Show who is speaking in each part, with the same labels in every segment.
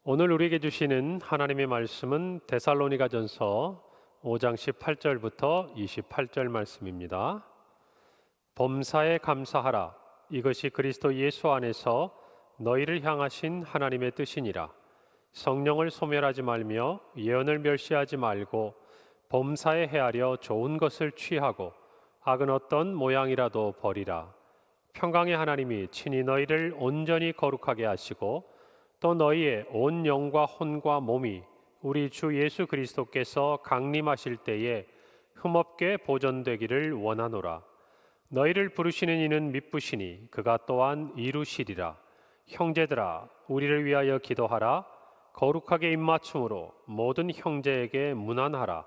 Speaker 1: 오늘 우리에게 주시는 하나님의 말씀은 데살로니가전서 5장 18절부터 28절 말씀입니다. 범사에 감사하라. 이것이 그리스도 예수 안에서 너희를 향하신 하나님의 뜻이니라. 성령을 소멸하지 말며 예언을 멸시하지 말고 범사에 헤아려 좋은 것을 취하고 악은 어떤 모양이라도 버리라. 평강의 하나님이 친히 너희를 온전히 거룩하게 하시고 또 너희의 온 영과 혼과 몸이 우리 주 예수 그리스도께서 강림하실 때에 흠없게 보존되기를 원하노라. 너희를 부르시는 이는 미쁘시니 그가 또한 이루시리라. 형제들아, 우리를 위하여 기도하라. 거룩하게 입맞춤으로 모든 형제에게 문안하라.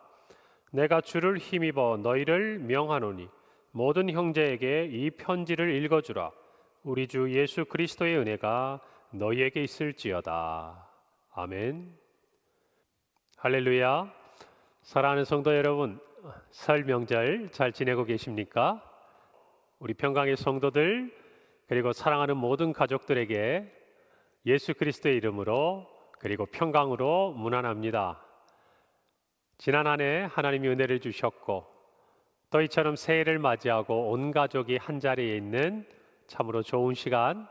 Speaker 1: 내가 주를 힘입어 너희를 명하노니 모든 형제에게 이 편지를 읽어주라. 우리 주 예수 그리스도의 은혜가 너희에게 있을지어다. 아멘. 할렐루야. 사랑하는 성도 여러분, 설 명절 잘 지내고 계십니까? 우리 평강의 성도들 그리고 사랑하는 모든 가족들에게 예수 그리스도의 이름으로 그리고 평강으로 문안합니다. 지난 한 해 하나님이 은혜를 주셨고 또 이처럼 새해를 맞이하고 온 가족이 한자리에 있는 참으로 좋은 시간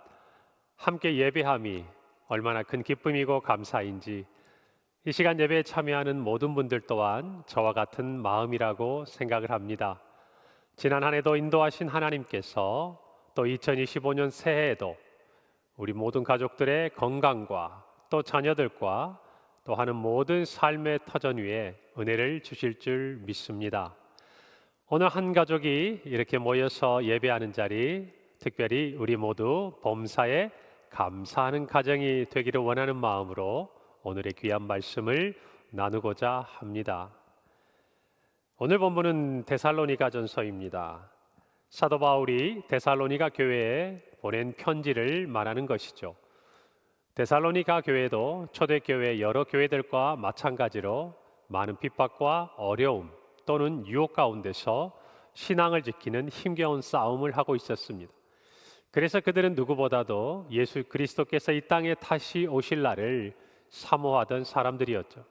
Speaker 1: 함께 예배함이 얼마나 큰 기쁨이고 감사인지 이 시간 예배에 참여하는 모든 분들 또한 저와 같은 마음이라고 생각을 합니다. 지난 한 해도 인도하신 하나님께서 또 2025년 새해에도 우리 모든 가족들의 건강과 또 자녀들과 또 하는 모든 삶의 터전 위에 은혜를 주실 줄 믿습니다. 오늘 한 가족이 이렇게 모여서 예배하는 자리, 특별히 우리 모두 범사에 감사하는 가정이 되기를 원하는 마음으로 오늘의 귀한 말씀을 나누고자 합니다. 오늘 본문은 데살로니가전서입니다. 사도 바울이 데살로니가 교회에 보낸 편지를 말하는 것이죠. 데살로니가 교회도 초대교회 여러 교회들과 마찬가지로 많은 핍박과 어려움 또는 유혹 가운데서 신앙을 지키는 힘겨운 싸움을 하고 있었습니다. 그래서 그들은 누구보다도 예수 그리스도께서 이 땅에 다시 오실 날을 사모하던 사람들이었죠.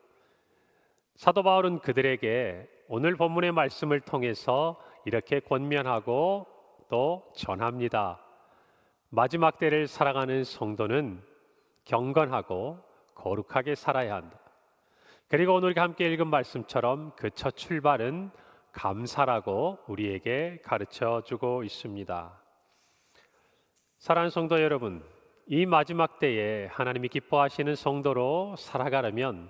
Speaker 1: 사도 바울은 그들에게 오늘 본문의 말씀을 통해서 이렇게 권면하고 또 전합니다. 마지막 때를 살아가는 성도는 경건하고 거룩하게 살아야 한다. 그리고 오늘 함께 읽은 말씀처럼 그 첫 출발은 감사라고 우리에게 가르쳐 주고 있습니다. 사랑하는 성도 여러분, 이 마지막 때에 하나님이 기뻐하시는 성도로 살아가려면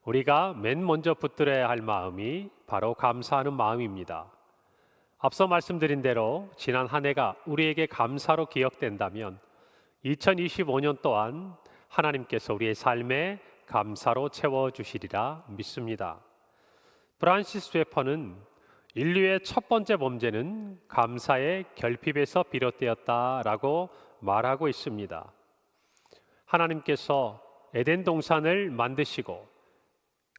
Speaker 1: 우리가 맨 먼저 붙들어야 할 마음이 바로 감사하는 마음입니다. 앞서 말씀드린 대로 지난 한 해가 우리에게 감사로 기억된다면 2025년 또한 하나님께서 우리의 삶에 감사로 채워주시리라 믿습니다. 프란시스 웨퍼는 인류의 첫 번째 범죄는 감사의 결핍에서 비롯되었다라고 말하고 있습니다. 하나님께서 에덴 동산을 만드시고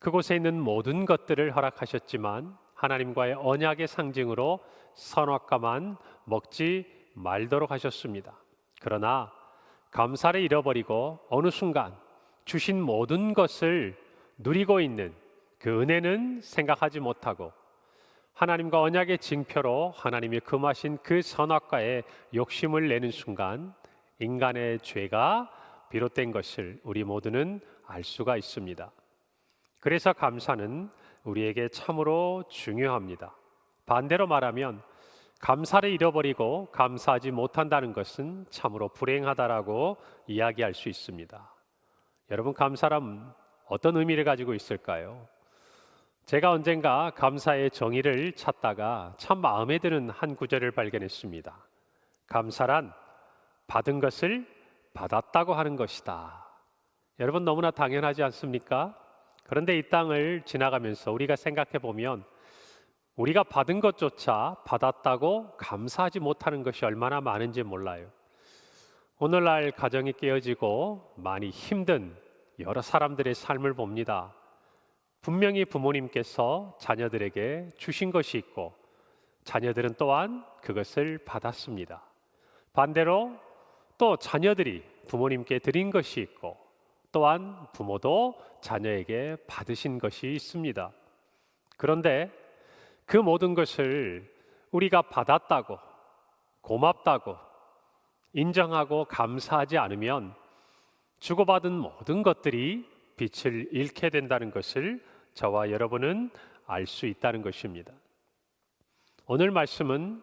Speaker 1: 그곳에 있는 모든 것들을 허락하셨지만 하나님과의 언약의 상징으로 선악과만 먹지 말도록 하셨습니다. 그러나 감사를 잃어버리고 어느 순간 주신 모든 것을 누리고 있는 그 은혜는 생각하지 못하고 하나님과 언약의 징표로 하나님이 금하신 그 선악과에 욕심을 내는 순간 인간의 죄가 비롯된 것을 우리 모두는 알 수가 있습니다. 그래서 감사는 우리에게 참으로 중요합니다. 반대로 말하면 감사를 잃어버리고 감사하지 못한다는 것은 참으로 불행하다라고 이야기할 수 있습니다. 여러분, 감사란 어떤 의미를 가지고 있을까요? 제가 언젠가 감사의 정의를 찾다가 참 마음에 드는 한 구절을 발견했습니다. 감사란 받은 것을 받았다고 하는 것이다. 여러분, 너무나 당연하지 않습니까? 그런데 이 땅을 지나가면서 우리가 생각해 보면 우리가 받은 것조차 받았다고 감사하지 못하는 것이 얼마나 많은지 몰라요. 오늘날 가정이 깨어지고 많이 힘든 여러 사람들의 삶을 봅니다. 분명히 부모님께서 자녀들에게 주신 것이 있고 자녀들은 또한 그것을 받았습니다. 반대로 또 자녀들이 부모님께 드린 것이 있고 또한 부모도 자녀에게 받으신 것이 있습니다. 그런데 그 모든 것을 우리가 받았다고, 고맙다고, 인정하고 감사하지 않으면 주고받은 모든 것들이 빛을 잃게 된다는 것을 저와 여러분은 알 수 있다는 것입니다. 오늘 말씀은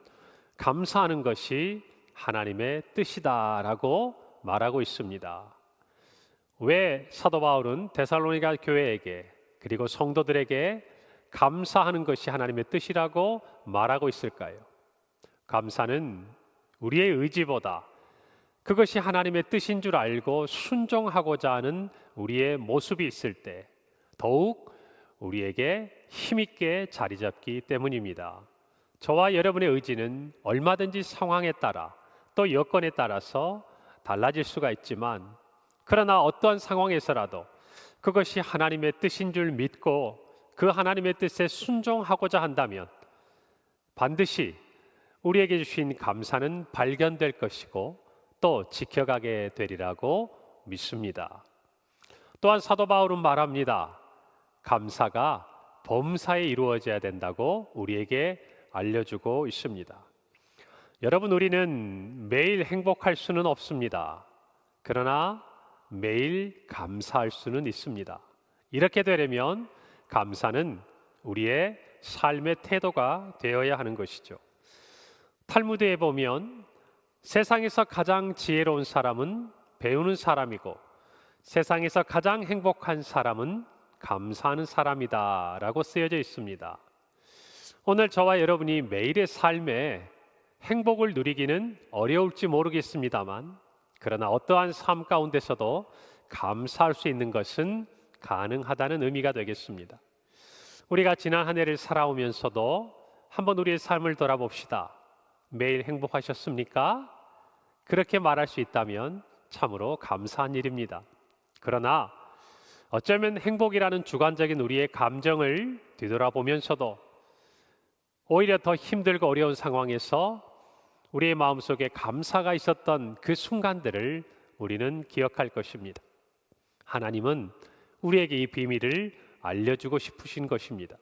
Speaker 1: 감사하는 것이 하나님의 뜻이다라고 말하고 있습니다. 왜 사도 바울은 데살로니가 교회에게 그리고 성도들에게 감사하는 것이 하나님의 뜻이라고 말하고 있을까요? 감사는 우리의 의지보다 그것이 하나님의 뜻인 줄 알고 순종하고자 하는 우리의 모습이 있을 때 더욱 우리에게 힘있게 자리 잡기 때문입니다. 저와 여러분의 의지는 얼마든지 상황에 따라 또 여건에 따라서 달라질 수가 있지만, 그러나 어떠한 상황에서라도 그것이 하나님의 뜻인 줄 믿고 그 하나님의 뜻에 순종하고자 한다면 반드시 우리에게 주신 감사는 발견될 것이고 또 지켜가게 되리라고 믿습니다. 또한 사도 바울은 말합니다. 감사가 범사에 이루어져야 된다고 우리에게 알려주고 있습니다. 여러분, 우리는 매일 행복할 수는 없습니다. 그러나 매일 감사할 수는 있습니다. 이렇게 되려면 감사는 우리의 삶의 태도가 되어야 하는 것이죠. 탈무드에 보면 세상에서 가장 지혜로운 사람은 배우는 사람이고 세상에서 가장 행복한 사람은 감사하는 사람이다 라고 쓰여져 있습니다. 오늘 저와 여러분이 매일의 삶에 행복을 누리기는 어려울지 모르겠습니다만, 그러나 어떠한 삶 가운데서도 감사할 수 있는 것은 가능하다는 의미가 되겠습니다. 우리가 지난 한 해를 살아오면서도 한번 우리의 삶을 돌아봅시다. 매일 행복하셨습니까? 그렇게 말할 수 있다면 참으로 감사한 일입니다. 그러나 어쩌면 행복이라는 주관적인 우리의 감정을 뒤돌아보면서도 오히려 더 힘들고 어려운 상황에서 우리의 마음속에 감사가 있었던 그 순간들을 우리는 기억할 것입니다. 하나님은 우리에게 이 비밀을 알려주고 싶으신 것입니다.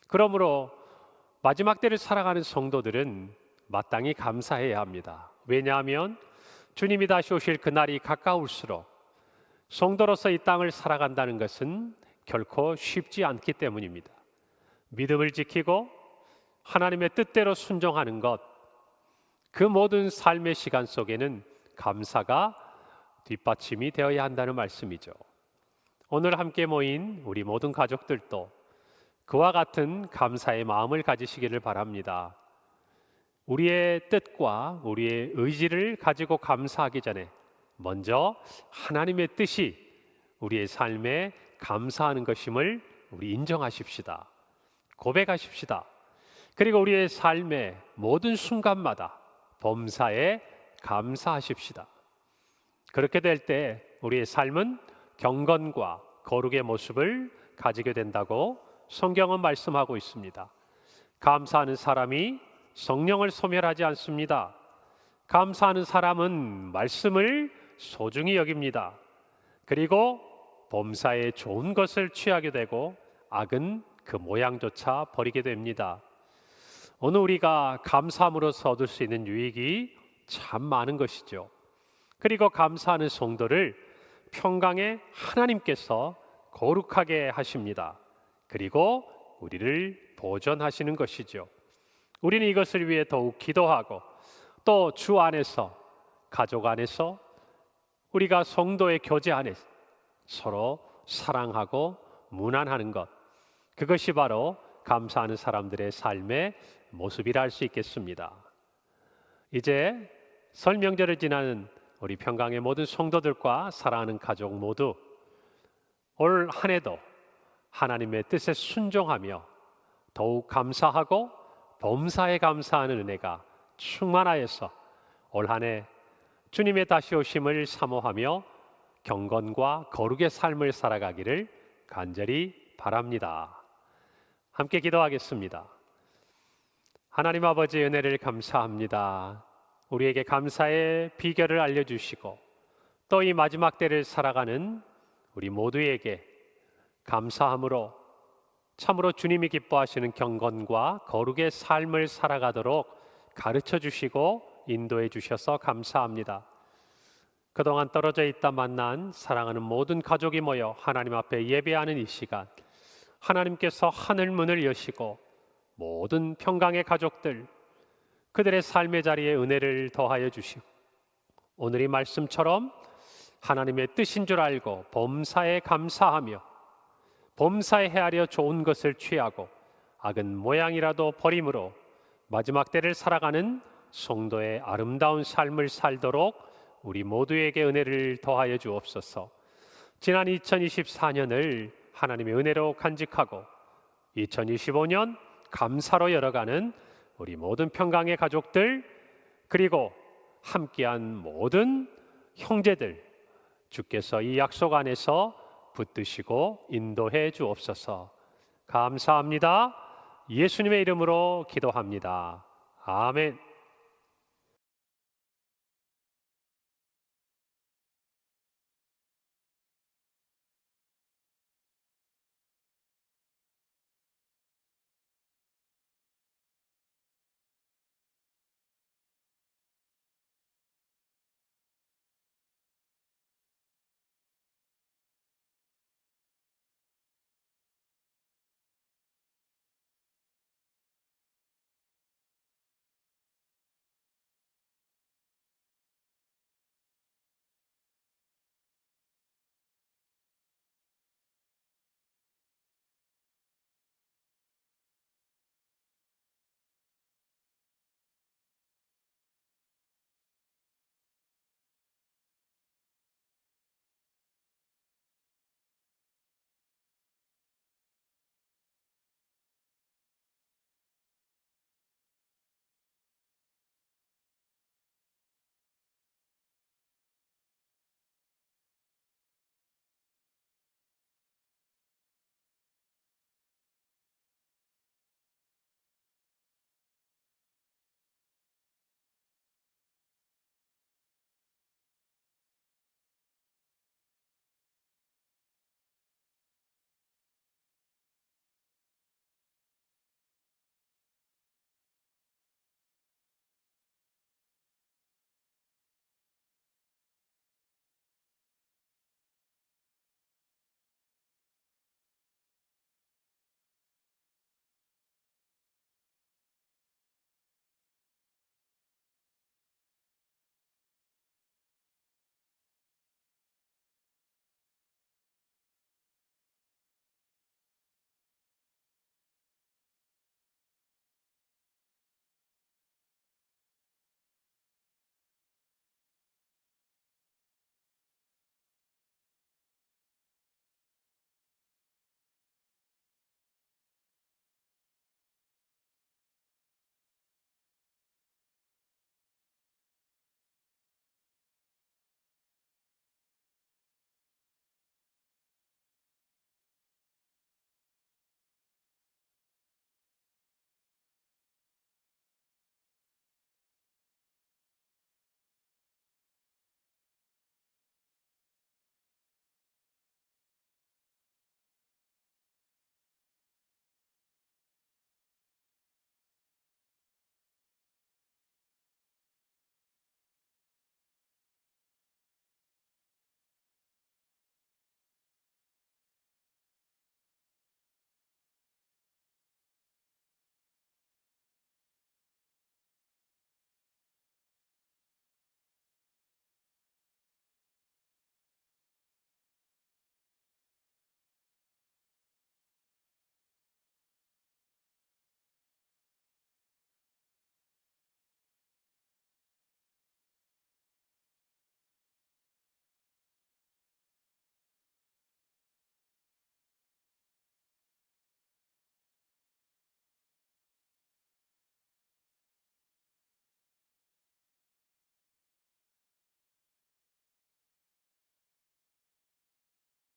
Speaker 1: 그러므로 마지막 때를 살아가는 성도들은 마땅히 감사해야 합니다. 왜냐하면 주님이 다시 오실 그날이 가까울수록 성도로서 이 땅을 살아간다는 것은 결코 쉽지 않기 때문입니다. 믿음을 지키고 하나님의 뜻대로 순종하는 것, 그 모든 삶의 시간 속에는 감사가 뒷받침이 되어야 한다는 말씀이죠. 오늘 함께 모인 우리 모든 가족들도 그와 같은 감사의 마음을 가지시기를 바랍니다. 우리의 뜻과 우리의 의지를 가지고 감사하기 전에 먼저 하나님의 뜻이 우리의 삶에 감사하는 것임을 우리 인정하십시다. 고백하십시다. 그리고 우리의 삶의 모든 순간마다 범사에 감사하십시다. 그렇게 될 때 우리의 삶은 경건과 거룩의 모습을 가지게 된다고 성경은 말씀하고 있습니다. 감사하는 사람이 성령을 소멸하지 않습니다. 감사하는 사람은 말씀을 소중히 여깁니다. 그리고 범사에 좋은 것을 취하게 되고 악은 그 모양조차 버리게 됩니다. 오늘 우리가 감사함으로써 얻을 수 있는 유익이 참 많은 것이죠. 그리고 감사하는 성도를 평강에 하나님께서 거룩하게 하십니다. 그리고 우리를 보존하시는 것이죠. 우리는 이것을 위해 더욱 기도하고 또 주 안에서, 가족 안에서, 우리가 성도의 교제 안에서 서로 사랑하고 문안하는 것, 그것이 바로 감사하는 사람들의 삶의 모습이라 할 수 있겠습니다. 이제 설 명절을 지나는 우리 평강의 모든 성도들과 사랑하는 가족 모두 올 한 해도 하나님의 뜻에 순종하며 더욱 감사하고 범사에 감사하는 은혜가 충만하여서 올 한 해 주님의 다시 오심을 사모하며 경건과 거룩의 삶을 살아가기를 간절히 바랍니다. 함께 기도하겠습니다. 하나님 아버지, 은혜를 감사합니다. 우리에게 감사의 비결을 알려주시고 또 이 마지막 때를 살아가는 우리 모두에게 감사함으로 참으로 주님이 기뻐하시는 경건과 거룩의 삶을 살아가도록 가르쳐 주시고 인도해 주셔서 감사합니다. 그동안 떨어져 있다 만난 사랑하는 모든 가족이 모여 하나님 앞에 예배하는 이 시간, 하나님께서 하늘 문을 여시고 모든 평강의 가족들, 그들의 삶의 자리에 은혜를 더하여 주시고 오늘 이 말씀처럼 하나님의 뜻인 줄 알고 범사에 감사하며 범사에 헤아려 좋은 것을 취하고 악은 모양이라도 버림으로 마지막 때를 살아가는 성도의 아름다운 삶을 살도록 우리 모두에게 은혜를 더하여 주옵소서. 지난 2024년을 하나님의 은혜로 간직하고 2025년 감사로 열어가는 우리 모든 평강의 가족들, 그리고 함께한 모든 형제들, 주께서 이 약속 안에서 붙드시고 인도해 주옵소서. 감사합니다. 예수님의 이름으로 기도합니다. 아멘.